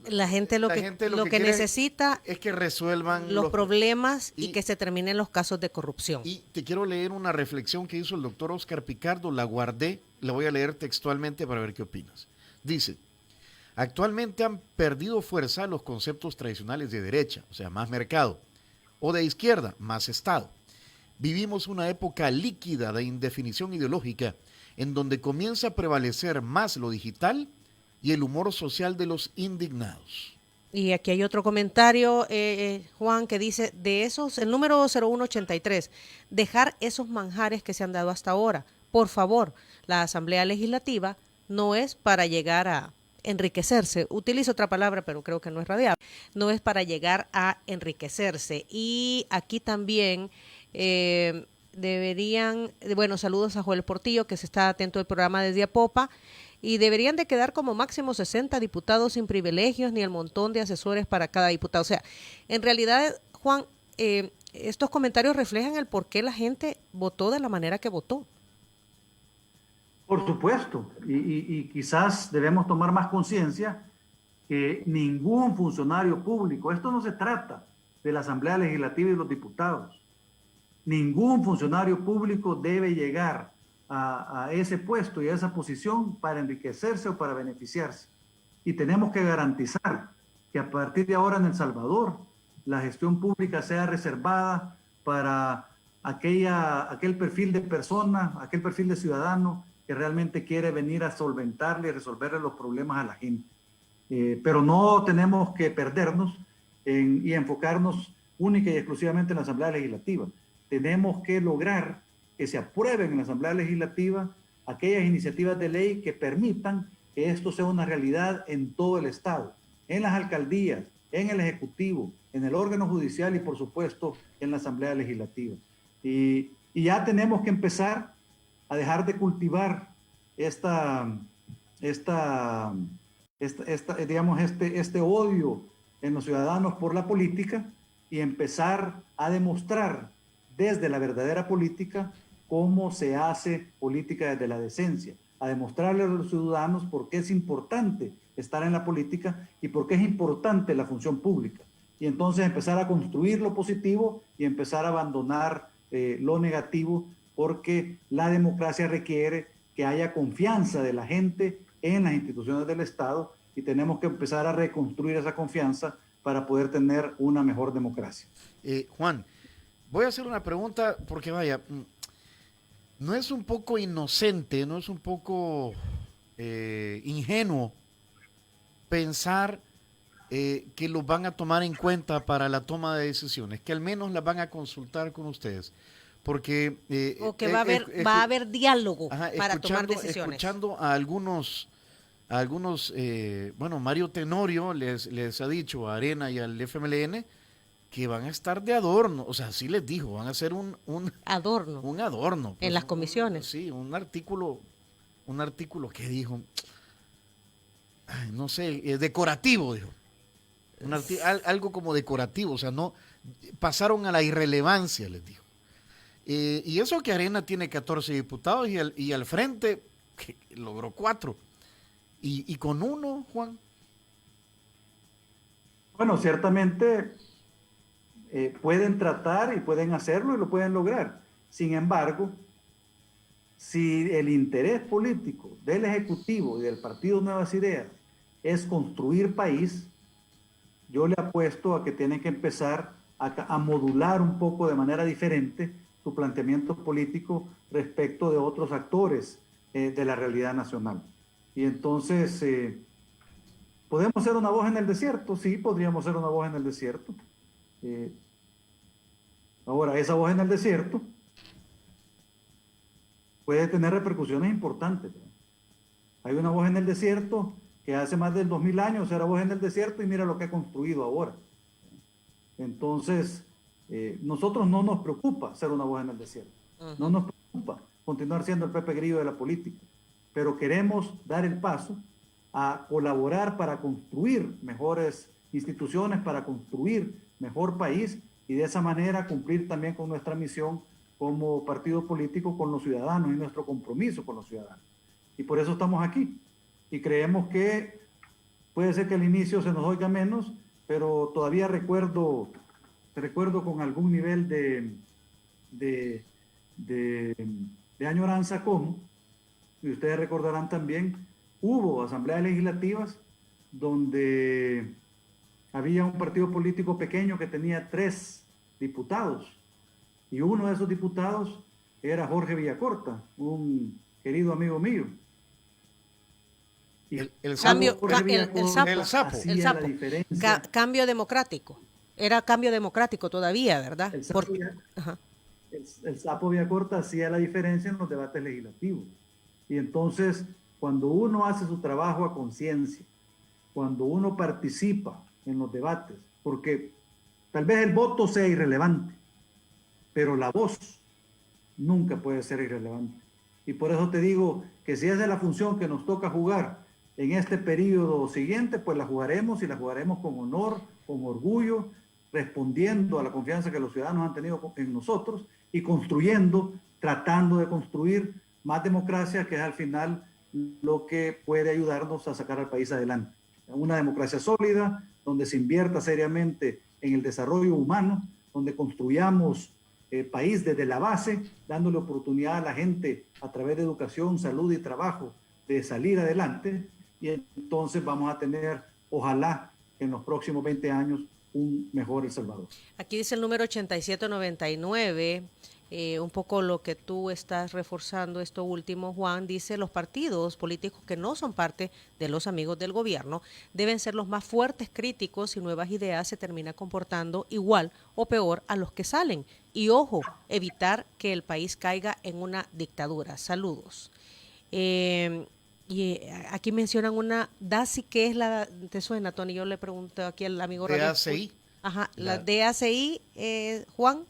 la gente lo que necesita es que resuelvan los problemas y que se terminen los casos de corrupción. Y te quiero leer una reflexión que hizo el doctor Oscar Picardo, la guardé, la voy a leer textualmente para ver qué opinas. Dice, actualmente han perdido fuerza los conceptos tradicionales de derecha, o sea, más mercado, o de izquierda, más Estado. Vivimos una época líquida de indefinición ideológica en donde comienza a prevalecer más lo digital y el humor social de los indignados. Y aquí hay otro comentario, Juan, que dice, de esos, el número 0183, dejar esos manjares que se han dado hasta ahora. Por favor, la Asamblea Legislativa no es para llegar a enriquecerse. Utilizo otra palabra, pero creo que no es radiable. No es para llegar a enriquecerse. Y aquí también deberían, bueno, saludos a Joel Portillo, que se está atento al programa desde Apopa. Y deberían de quedar como máximo 60 diputados sin privilegios ni el montón de asesores para cada diputado. O sea, en realidad, Juan, estos comentarios reflejan el por qué la gente votó de la manera que votó. Por supuesto, y quizás debemos tomar más conciencia que ningún funcionario público, esto no se trata de la Asamblea Legislativa y los diputados, ningún funcionario público debe llegar a ese puesto y a esa posición para enriquecerse o para beneficiarse. Y tenemos que garantizar que a partir de ahora en El Salvador la gestión pública sea reservada para aquel perfil de persona, aquel perfil de ciudadano que realmente quiere venir a solventarle y resolverle los problemas a la gente. Pero no tenemos que perdernos y enfocarnos única y exclusivamente en la Asamblea Legislativa. Tenemos que lograr que se aprueben en la Asamblea Legislativa aquellas iniciativas de ley que permitan que esto sea una realidad en todo el Estado, en las alcaldías, en el Ejecutivo, en el órgano judicial y por supuesto en la Asamblea Legislativa. Y ya tenemos que empezar a dejar de cultivar este odio en los ciudadanos por la política y empezar a demostrar desde la verdadera política cómo se hace política desde la decencia, a demostrarle a los ciudadanos por qué es importante estar en la política y por qué es importante la función pública. Y entonces empezar a construir lo positivo y empezar a abandonar lo negativo, porque la democracia requiere que haya confianza de la gente en las instituciones del Estado y tenemos que empezar a reconstruir esa confianza para poder tener una mejor democracia. Juan, voy a hacer una pregunta porque vaya, ¿no es un poco inocente, no es un poco ingenuo pensar que los van a tomar en cuenta para la toma de decisiones, que al menos las van a consultar con ustedes? Porque o que va a haber diálogo para tomar decisiones. Escuchando a algunos bueno, Mario Tenorio les ha dicho a Arena y al FMLN que van a estar de adorno, o sea, sí les dijo, van a hacer un adorno. Un adorno. Pues, en las comisiones. Sí, un artículo que dijo, no sé, decorativo, dijo. Algo como decorativo, o sea, no pasaron a la irrelevancia, les dijo. Y eso que Arena tiene 14 diputados y al frente que logró 4. Y con uno, Juan. Bueno, ciertamente pueden tratar y pueden hacerlo y lo pueden lograr. Sin embargo, si el interés político del Ejecutivo y del Partido Nuevas Ideas es construir país, yo le apuesto a que tienen que empezar a modular un poco de manera diferente su planteamiento político respecto de otros actores de la realidad nacional. Y entonces, ¿podemos ser una voz en el desierto? Sí, podríamos ser una voz en el desierto. Ahora, esa voz en el desierto puede tener repercusiones importantes. Hay una voz en el desierto que hace más de 2000 años era voz en el desierto y mira lo que ha construido ahora. Entonces, nosotros no nos preocupa ser una voz en el desierto. No nos preocupa continuar siendo el Pepe Grillo de la política, pero queremos dar el paso a colaborar para construir mejores instituciones, para construir mejor país y de esa manera cumplir también con nuestra misión como partido político con los ciudadanos y nuestro compromiso con los ciudadanos. Y por eso estamos aquí. Y creemos que puede ser que al inicio se nos oiga menos, pero todavía recuerdo con algún nivel de añoranza como, y ustedes recordarán también, hubo asambleas legislativas donde había un partido político pequeño que tenía 3 diputados, y uno de esos diputados era Jorge Villacorta, un querido amigo mío. Y el sapo. Cambio democrático. Era cambio democrático todavía, ¿verdad? El sapo Villacorta hacía la diferencia en los debates legislativos. Y entonces, cuando uno hace su trabajo a conciencia, cuando uno participa en los debates, porque tal vez el voto sea irrelevante, pero la voz nunca puede ser irrelevante. Y por eso te digo que si esa es la función que nos toca jugar en este periodo siguiente, pues la jugaremos y la jugaremos con honor, con orgullo, respondiendo a la confianza que los ciudadanos han tenido en nosotros y construyendo, tratando de construir más democracia, que es al final lo que puede ayudarnos a sacar al país adelante. una democracia sólida, donde se invierta seriamente en el desarrollo humano, donde construyamos país desde la base, dándole oportunidad a la gente a través de educación, salud y trabajo de salir adelante, y entonces vamos a tener, ojalá, en los próximos 20 años, un mejor El Salvador. Aquí dice el número 8799, un poco lo que tú estás reforzando esto último, Juan, dice: los partidos políticos que no son parte de los amigos del gobierno deben ser los más fuertes críticos y Nuevas Ideas se termina comportando igual o peor a los que salen. Y ojo, evitar que el país caiga en una dictadura. Saludos. Y aquí mencionan una DACI, ¿qué es la? ¿Te suena, Tony? Yo le pregunto aquí al amigo DACI. Ajá, la DACI, Juan,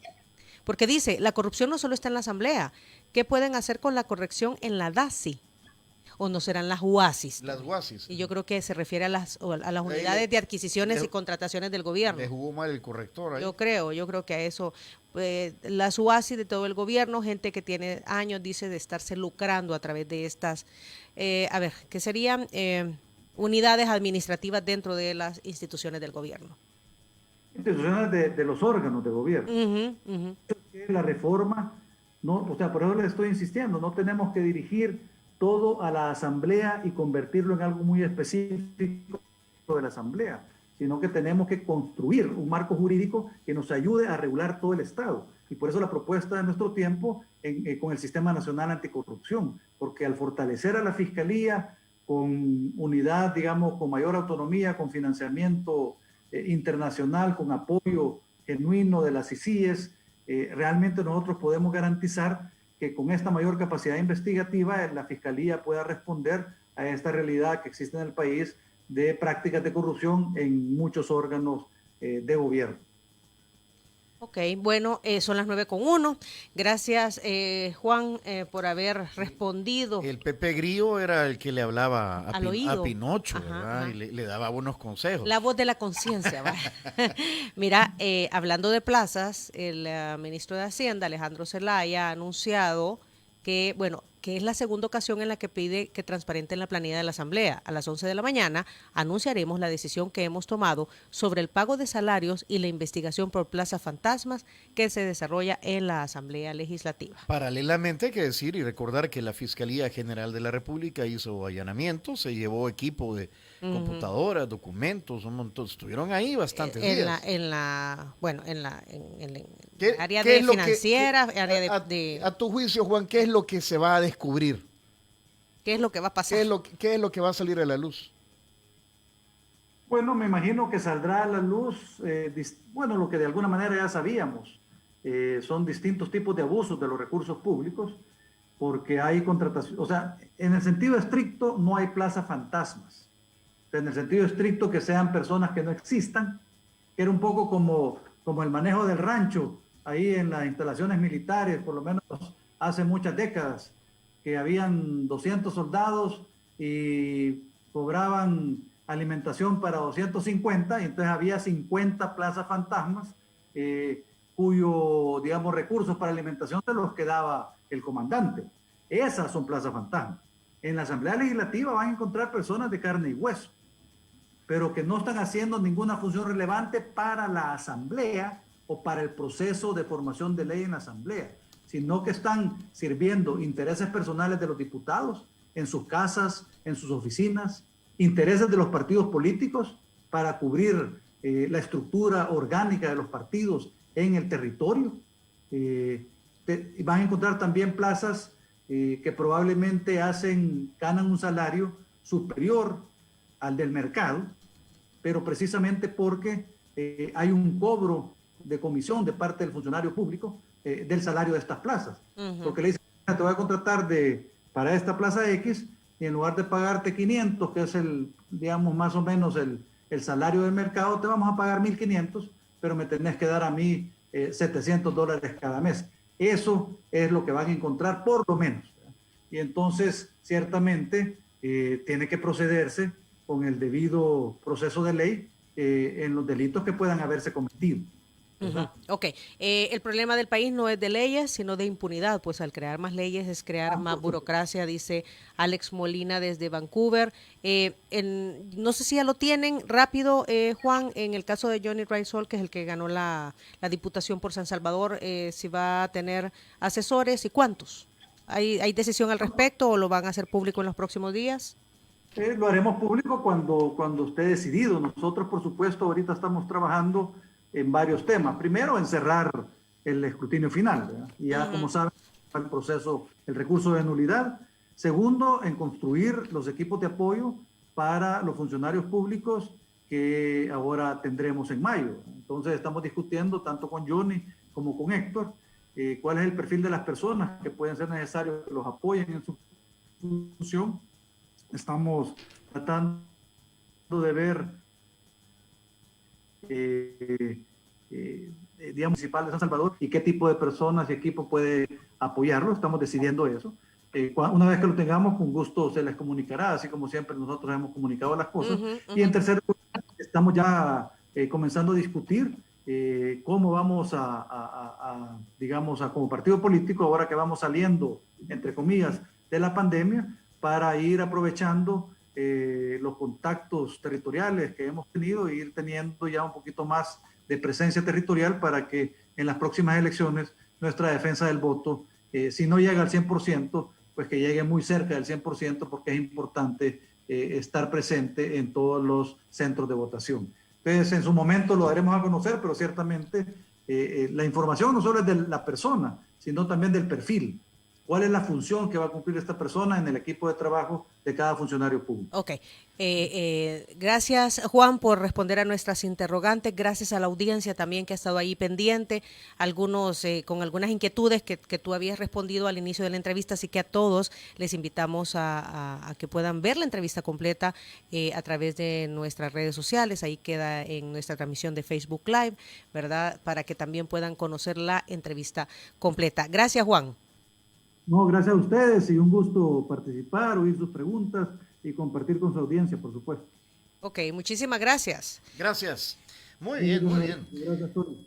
porque dice, la corrupción no solo está en la Asamblea. ¿Qué pueden hacer con la corrección en la DACI? ¿O no serán las UASIs? Las UASIs. Y yo creo que se refiere a las unidades de adquisiciones y contrataciones del gobierno. Le jugó mal el corrector ahí. Yo creo que a eso, las UASIs de todo el gobierno, gente que tiene años, dice, de estarse lucrando a través de estas, que serían unidades administrativas dentro de las instituciones del gobierno. Instituciones de los órganos de gobierno. La reforma, no, o sea, por eso le estoy insistiendo, no tenemos que dirigir todo a la Asamblea y convertirlo en algo muy específico de la Asamblea, sino que tenemos que construir un marco jurídico que nos ayude a regular todo el Estado. Y por eso la propuesta de nuestro tiempo con el Sistema Nacional Anticorrupción, porque al fortalecer a la Fiscalía con unidad, digamos, con mayor autonomía, con financiamiento internacional, con apoyo genuino de las ICIES, realmente nosotros podemos garantizar que con esta mayor capacidad investigativa la Fiscalía pueda responder a esta realidad que existe en el país de prácticas de corrupción en muchos órganos de gobierno. Ok, bueno, son las 9:01. Gracias, Juan, por haber respondido. El Pepe Grillo era el que le hablaba a Pinocho, ¿verdad? Y le daba buenos consejos. La voz de la conciencia. Mira, hablando de plazas, el ministro de Hacienda, Alejandro Zelaya, ha anunciado que, que es la segunda ocasión en la que pide que transparenten la planilla de la Asamblea. A las 11 de la mañana anunciaremos la decisión que hemos tomado sobre el pago de salarios y la investigación por plazas fantasmas que se desarrolla en la Asamblea Legislativa. Paralelamente hay que decir y recordar que la Fiscalía General de la República hizo allanamientos, se llevó equipo de computadoras, documentos, un montón, estuvieron ahí bastantes días. En el área de financiera, área de... A tu juicio, Juan, ¿qué es lo que se va a descubrir? ¿Qué es lo que va a pasar? ¿Qué es lo que va a salir a la luz? Bueno, me imagino que saldrá a la luz, lo que de alguna manera ya sabíamos. Son distintos tipos de abusos de los recursos públicos, porque hay contratación, o sea, en el sentido estricto no hay plazas fantasmas. En el sentido estricto que sean personas que no existan, que era un poco como el manejo del rancho, ahí en las instalaciones militares, por lo menos hace muchas décadas, que habían 200 soldados y cobraban alimentación para 250, y entonces había 50 plazas fantasmas, cuyo, digamos, recursos para alimentación se los quedaba el comandante. Esas son plazas fantasmas. En la Asamblea Legislativa van a encontrar personas de carne y hueso, pero que no están haciendo ninguna función relevante para la Asamblea o para el proceso de formación de ley en la Asamblea, sino que están sirviendo intereses personales de los diputados en sus casas, en sus oficinas, intereses de los partidos políticos para cubrir la estructura orgánica de los partidos en el territorio. Van a encontrar también plazas que probablemente ganan un salario superior al del mercado, pero precisamente porque hay un cobro de comisión de parte del funcionario público del salario de estas plazas. Porque le dicen, te voy a contratar para esta plaza X, y en lugar de pagarte 500, que es digamos, más o menos el salario del mercado, te vamos a pagar 1.500, pero me tenés que dar a mí $700 cada mes. Eso es lo que van a encontrar, por lo menos. Y entonces, ciertamente, tiene que procederse con el debido proceso de ley en los delitos que puedan haberse cometido. ¿verdad? Ok, el problema del país no es de leyes, sino de impunidad, pues al crear más leyes es crear más burocracia, dice Alex Molina desde Vancouver. No sé si ya lo tienen rápido, Juan, en el caso de Johnny Wright Sol, que es el que ganó la diputación por San Salvador, si va a tener asesores y cuántos. ¿Hay decisión al respecto o lo van a hacer público en los próximos días? Lo haremos público cuando esté decidido. Nosotros, por supuesto, ahorita estamos trabajando en varios temas. Primero, en cerrar el escrutinio final, ¿verdad? Y ya, como saben, el proceso, el recurso de nulidad. Segundo, en construir los equipos de apoyo para los funcionarios públicos que ahora tendremos en mayo. Entonces, estamos discutiendo tanto con Johnny como con Héctor cuál es el perfil de las personas que pueden ser necesarios que los apoyen en su función. Estamos tratando de ver Día Municipal de San Salvador y qué tipo de personas y equipo puede apoyarlo. Estamos decidiendo eso. Una vez que lo tengamos, con gusto se les comunicará, así como siempre nosotros hemos comunicado las cosas. Y en tercer lugar, estamos ya comenzando a discutir cómo vamos digamos, como partido político, ahora que vamos saliendo, entre comillas, de la pandemia, para ir aprovechando los contactos territoriales que hemos tenido e ir teniendo ya un poquito más de presencia territorial para que en las próximas elecciones nuestra defensa del voto, si no llega al 100%, pues que llegue muy cerca del 100%, porque es importante estar presente en todos los centros de votación. Entonces, en su momento lo daremos a conocer, pero ciertamente la información no solo es de la persona, sino también del perfil. ¿Cuál es la función que va a cumplir esta persona en el equipo de trabajo de cada funcionario público? Ok. Gracias, Juan, por responder a nuestras interrogantes. Gracias a la audiencia también que ha estado ahí pendiente, algunos con algunas inquietudes que tú habías respondido al inicio de la entrevista, así que a todos les invitamos a que puedan ver la entrevista completa a través de nuestras redes sociales. Ahí queda en nuestra transmisión de Facebook Live, ¿verdad? Para que también puedan conocer la entrevista completa. Gracias, Juan. No, gracias a ustedes y un gusto participar, oír sus preguntas y compartir con su audiencia, por supuesto. Ok, muchísimas gracias. Gracias. Muy bien, muy bien. Gracias, Tony.